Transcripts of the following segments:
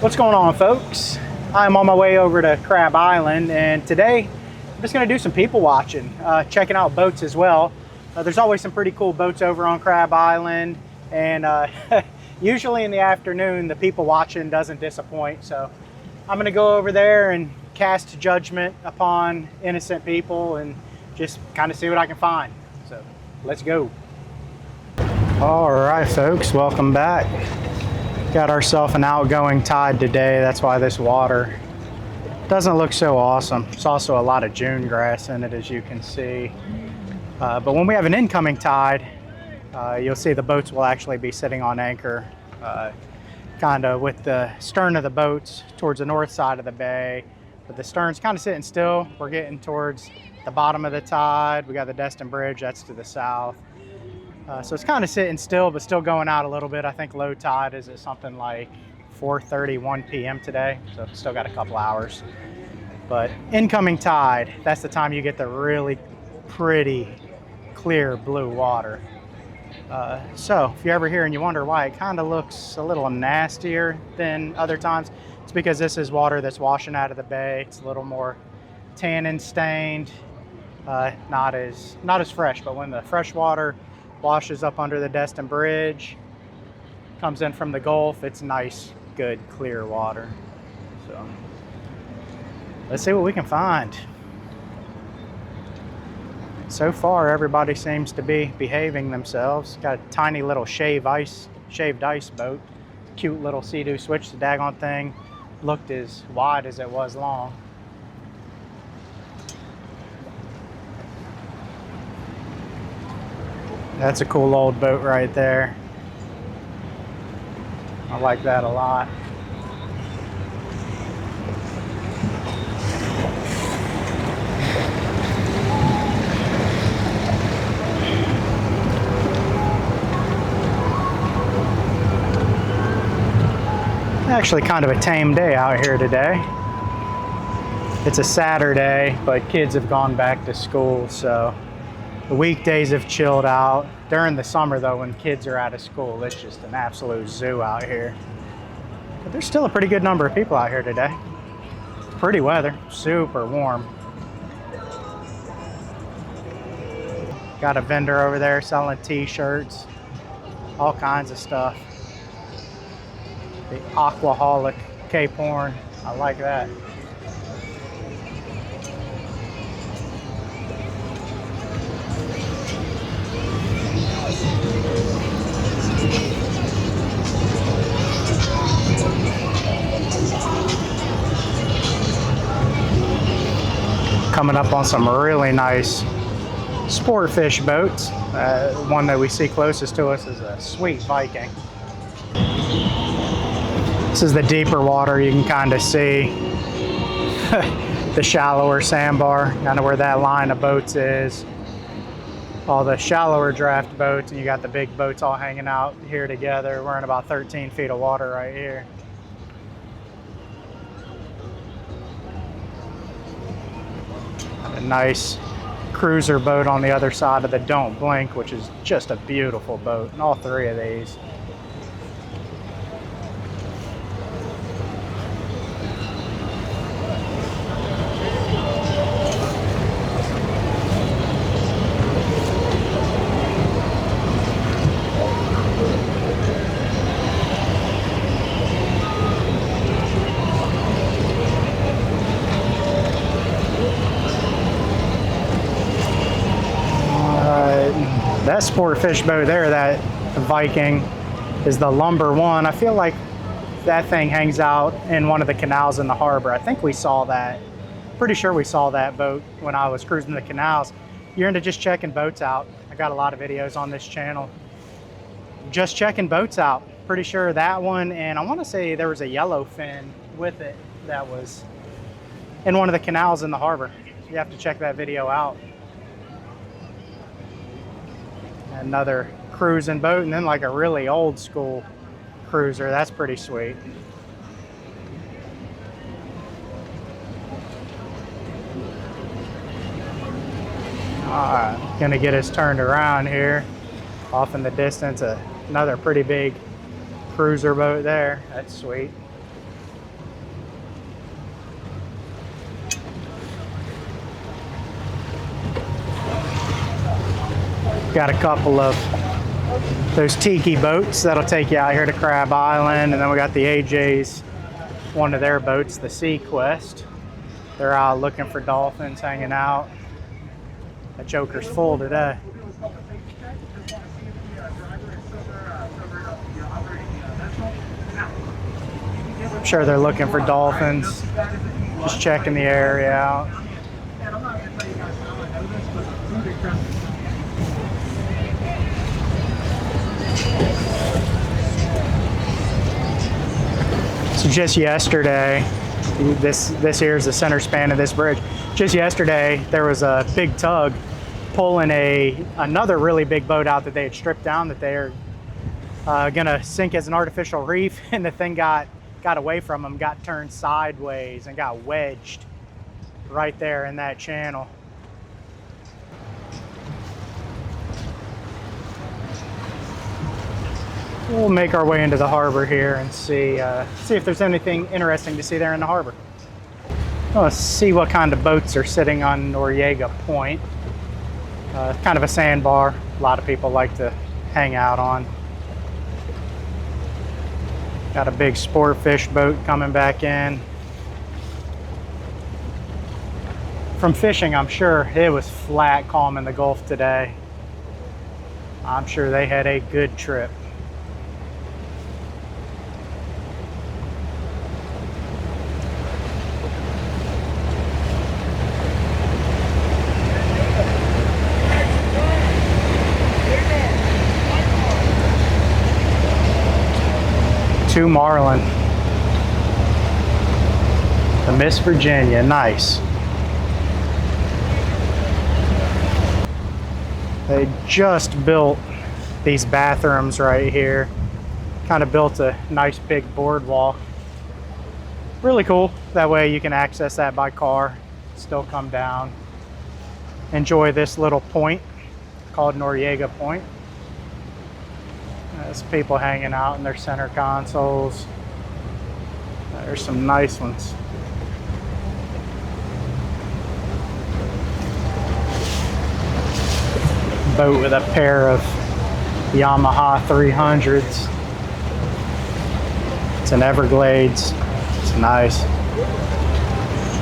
What's going on, folks? I'm on my way over to Crab Island, and today I'm just going to do some people watching, checking out boats as well. There's always some pretty cool boats over on Crab Island, and usually in the afternoon the people watching doesn't disappoint. So I'm going to go over there and cast judgment upon innocent people and just kind of see what I can find. So let's go. All right, folks, welcome back. Got ourselves an outgoing tide today. That's why this water doesn't look so awesome. There's also a lot of June grass in it, as you can see. But when we have an incoming tide, you'll see the boats will actually be sitting on anchor, kind of with the stern of the boats towards the north side of the bay. But the stern's kind of sitting still. We're getting towards the bottom of the tide. We got the Destin Bridge, that's to the south. So it's kind of sitting still, but still going out a little bit. I think low tide is at something like 4:31 p.m. today, so still got a couple hours. But incoming tide, that's the time you get the really pretty, clear blue water. So if you're ever here and you wonder why it kind of looks a little nastier than other times, it's because this is water that's washing out of the bay. It's a little more tannin stained, not as fresh, but when the fresh water washes up under the Destin Bridge, comes in from the Gulf, it's nice, good, clear water. So let's see what we can find. So far, everybody seems to be behaving themselves. Got a tiny little shaved ice boat. Cute little Sea-Doo switch. The daggone thing looked as wide as it was long. That's a cool old boat right there. I like that a lot. Actually kind of a tame day out here today. It's a Saturday, but kids have gone back to school, so the weekdays have chilled out. During the summer though, when kids are out of school, it's just an absolute zoo out here. But there's still a pretty good number of people out here today. It's pretty weather, super warm. Got a vendor over there selling t-shirts, all kinds of stuff. The Aquaholic Cape Horn, I like that. Coming up on some really nice sport fish boats. One that we see closest to us is a Sweet Viking. This is the deeper water. You can kind of see the shallower sandbar, kind of where that line of boats is. All the shallower draft boats, and you got the big boats all hanging out here together. We're in about 13 feet of water right here. A nice cruiser boat on the other side of the Don't Blink, which is just a beautiful boat, and all three of these. That sport fish boat there, that Viking, is the Lumber One. I feel like that thing hangs out in one of the canals in the harbor. I think we saw that. Pretty sure we saw that boat when I was cruising the canals. You're into just checking boats out. I got a lot of videos on this channel just checking boats out. Pretty sure that one, and I want to say there was a yellowfin with it that was in one of the canals in the harbor. You have to check that video out. Another cruising boat, and then like a really old school cruiser. That's pretty sweet. Alright, gonna get us turned around here. Off in the distance, another pretty big cruiser boat there. That's sweet. Got a couple of those tiki boats that'll take you out here to Crab Island, and then we got the AJ's, one of their boats, the Sea Quest. They're out looking for dolphins, hanging out. That joker's full today. I'm sure they're looking for dolphins, just checking the area out. So just yesterday, this here is the center span of this bridge. Just yesterday, there was a big tug pulling another really big boat out that they had stripped down that they're gonna sink as an artificial reef, and the thing got away from them, got turned sideways and got wedged right there in that channel. We'll make our way into the harbor here and see if there's anything interesting to see there in the harbor. Let's see what kind of boats are sitting on Noriega Point. Kind of a sandbar. A lot of people like to hang out on. Got a big sport fish boat coming back in. From fishing, I'm sure it was flat calm in the Gulf today. I'm sure they had a good trip. To Marlin. The Miss Virginia, nice. They just built these bathrooms right here. Kind of built a nice big boardwalk. Really cool. That way you can access that by car, still come down. Enjoy this little point called Noriega Point. There's people hanging out in their center consoles. There's some nice ones. Boat with a pair of Yamaha 300s. It's an Everglades. It's nice.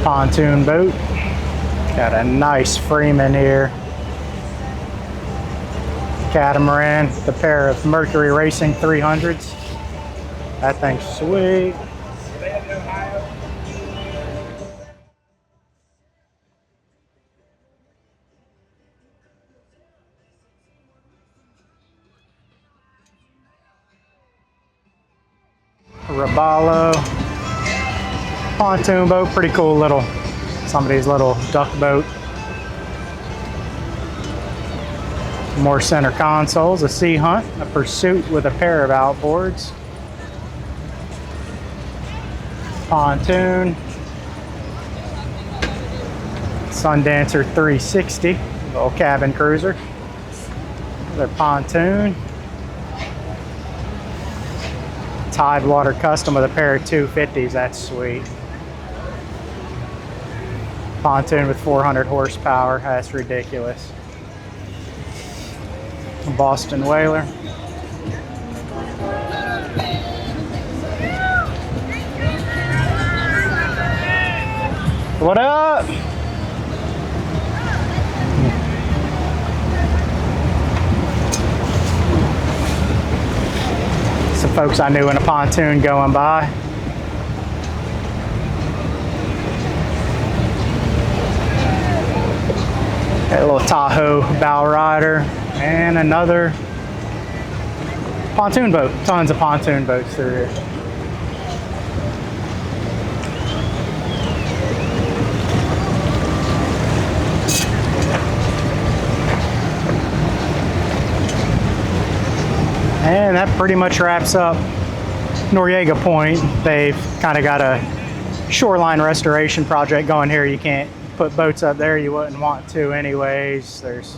Pontoon boat. Got a nice Freeman here. Catamaran, the pair of Mercury Racing 300s. That thing's sweet. Robalo. Pontoon boat, pretty cool little, somebody's little duck boat. More center consoles, a Sea Hunt, a Pursuit with a pair of outboards. Pontoon. Sundancer 360, little cabin cruiser. Another pontoon. Tidewater Custom with a pair of 250s, that's sweet. Pontoon with 400 horsepower, that's ridiculous. Boston Whaler. What up? Some folks I knew in a pontoon going by. Got a little Tahoe bow rider. And another pontoon boat. Tons of pontoon boats through here. And that pretty much wraps up Noriega Point. They've kind of got a shoreline restoration project going here. You can't put boats up there, you wouldn't want to anyways. There's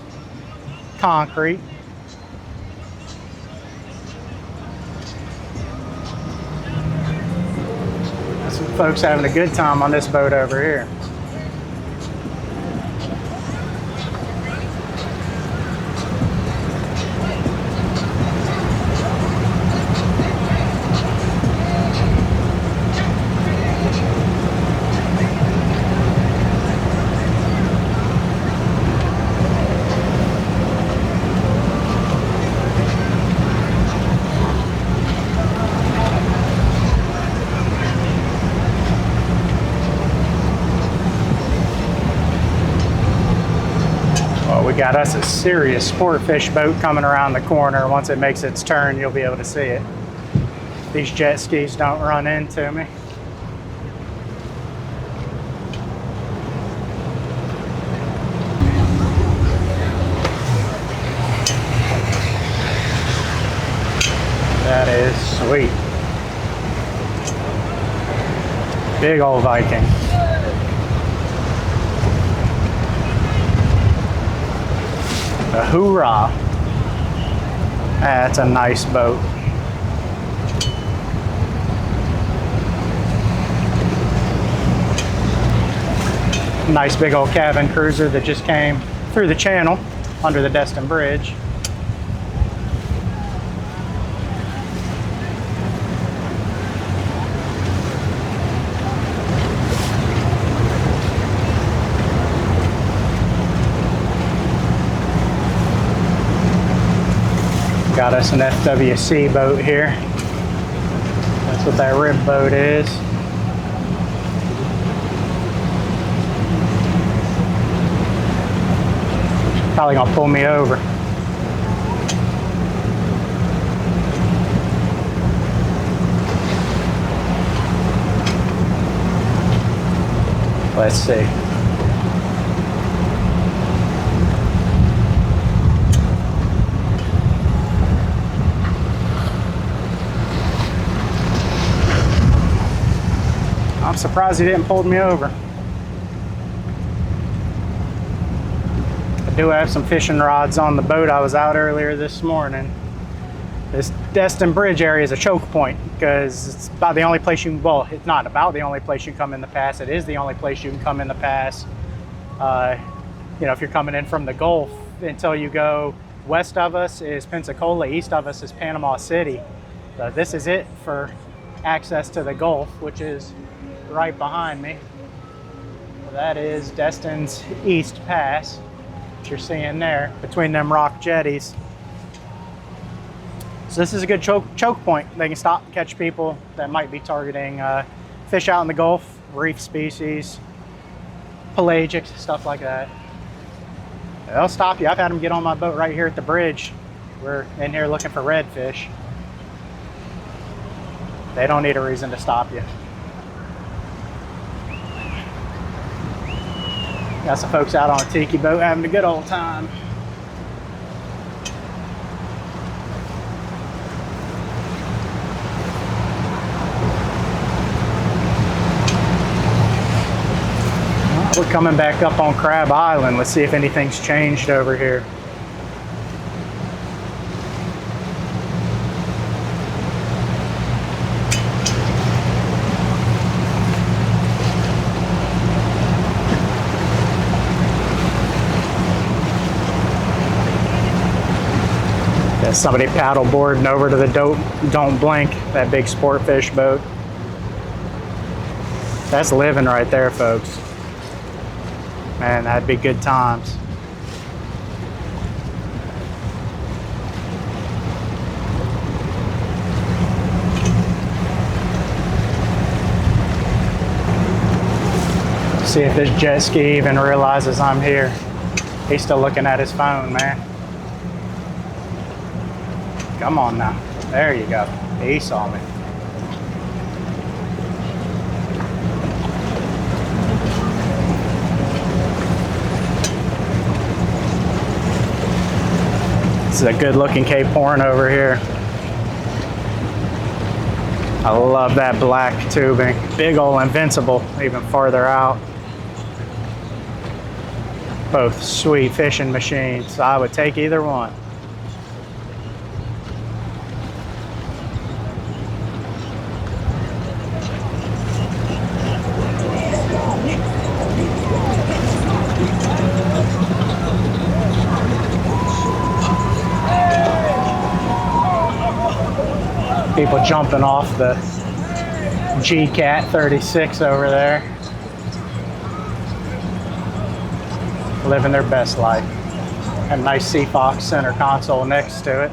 concrete. Some folks having a good time on this boat over here. Got us a serious sport fish boat coming around the corner. Once it makes its turn, you'll be able to see it. These jet skis don't run into me. That is sweet. Big old Viking. The Hoorah. That's a nice boat. Nice big old cabin cruiser that just came through the channel under the Destin Bridge. Got us an FWC boat here. That's what that rib boat is. Probably gonna pull me over. Let's see. I'm surprised he didn't pull me over. I do have some fishing rods on the boat. I was out earlier this morning. This Destin Bridge area is a choke point because it's about the only place you can, well, it's not about the only place you can come in the pass. It is the only place you can come in the pass. You know, if you're coming in from the Gulf, until you go west of us is Pensacola, east of us is Panama City. So this is it for access to the Gulf, which is right behind me. So that is Destin's East Pass, that you're seeing there between them rock jetties. So this is a good choke point. They can stop and catch people that might be targeting fish out in the Gulf, reef species, pelagic, stuff like that. They'll stop you. I've had them get on my boat right here at the bridge. We're in here looking for redfish. They don't need a reason to stop you. Got some folks out on a tiki boat having a good old time. We're coming back up on Crab Island. Let's see if anything's changed over here. There's somebody paddle boarding over to the Don't Blink, that big sport fish boat. That's living right there, folks. Man, that'd be good times. See if this jet ski even realizes I'm here. He's still looking at his phone, man. Come on now. There you go. He saw me. This is a good looking Cape Horn over here. I love that black tubing. Big old Invincible, even farther out. Both sweet fishing machines. I would take either one. People jumping off the G-Cat 36 over there. Living their best life. Have a nice Sea Fox center console next to it.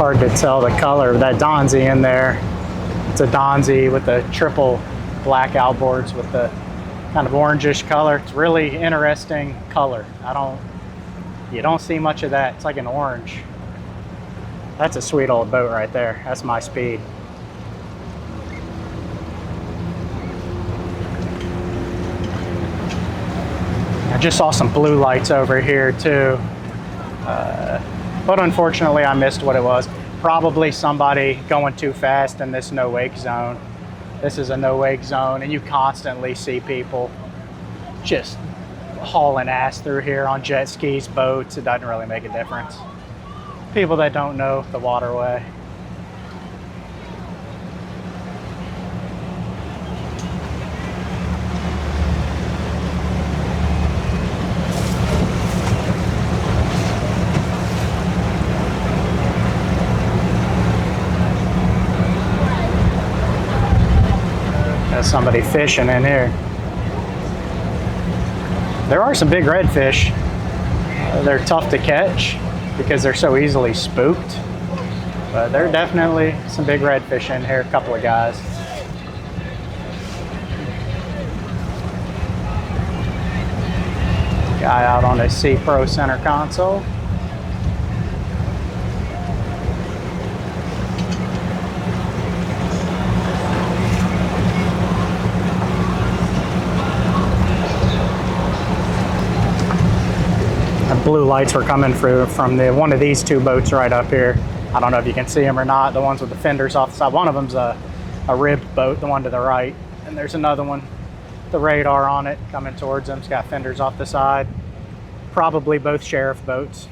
hard to tell the color of that Donzi in there. It's a Donzi with the triple black outboards with the kind of orangish color. It's really interesting color. You don't see much of that. It's like an orange. That's a sweet old boat right there. That's my speed. I just saw some blue lights over here too. But unfortunately I missed what it was. Probably somebody going too fast in this no wake zone. This is a no wake zone and you constantly see people just hauling ass through here on jet skis, boats. It doesn't really make a difference. People that don't know the waterway. There's somebody fishing in here. There are some big redfish. They're tough to catch because they're so easily spooked. But there are definitely some big redfish in here, a couple of guys. Guy out on the C Pro center console. Blue lights were coming through from one of these two boats right up here. I don't know if you can see them or not, the ones with the fenders off the side. One of them's a ribbed boat, the one to the right. And there's another one, the radar on it, coming towards them. It's got fenders off the side. Probably both sheriff boats.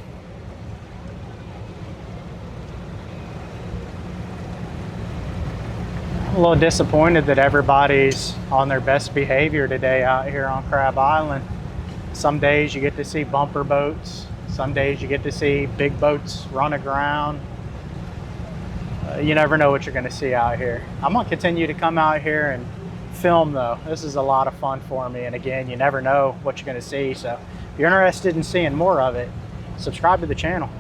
A little disappointed that everybody's on their best behavior today out here on Crab Island. Some days you get to see bumper boats. Some days you get to see big boats run aground. You never know what you're going to see out here. I'm going to continue to come out here and film though. This is a lot of fun for me. And again, you never know what you're going to see. So if you're interested in seeing more of it, subscribe to the channel.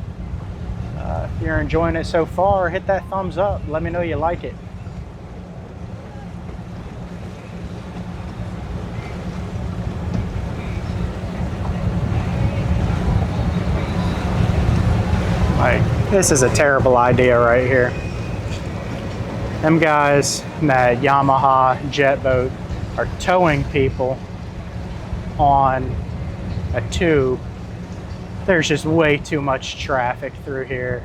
If you're enjoying it so far, hit that thumbs up. Let me know you like it. This is a terrible idea right here. Them guys in that Yamaha jet boat are towing people on a tube. There's just way too much traffic through here.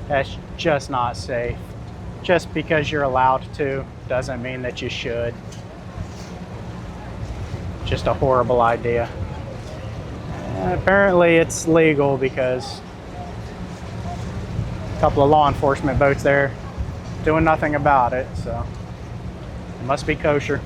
That's just not safe. Just because you're allowed to doesn't mean that you should. Just a horrible idea. Apparently it's legal because couple of law enforcement boats there doing nothing about it, so it must be kosher.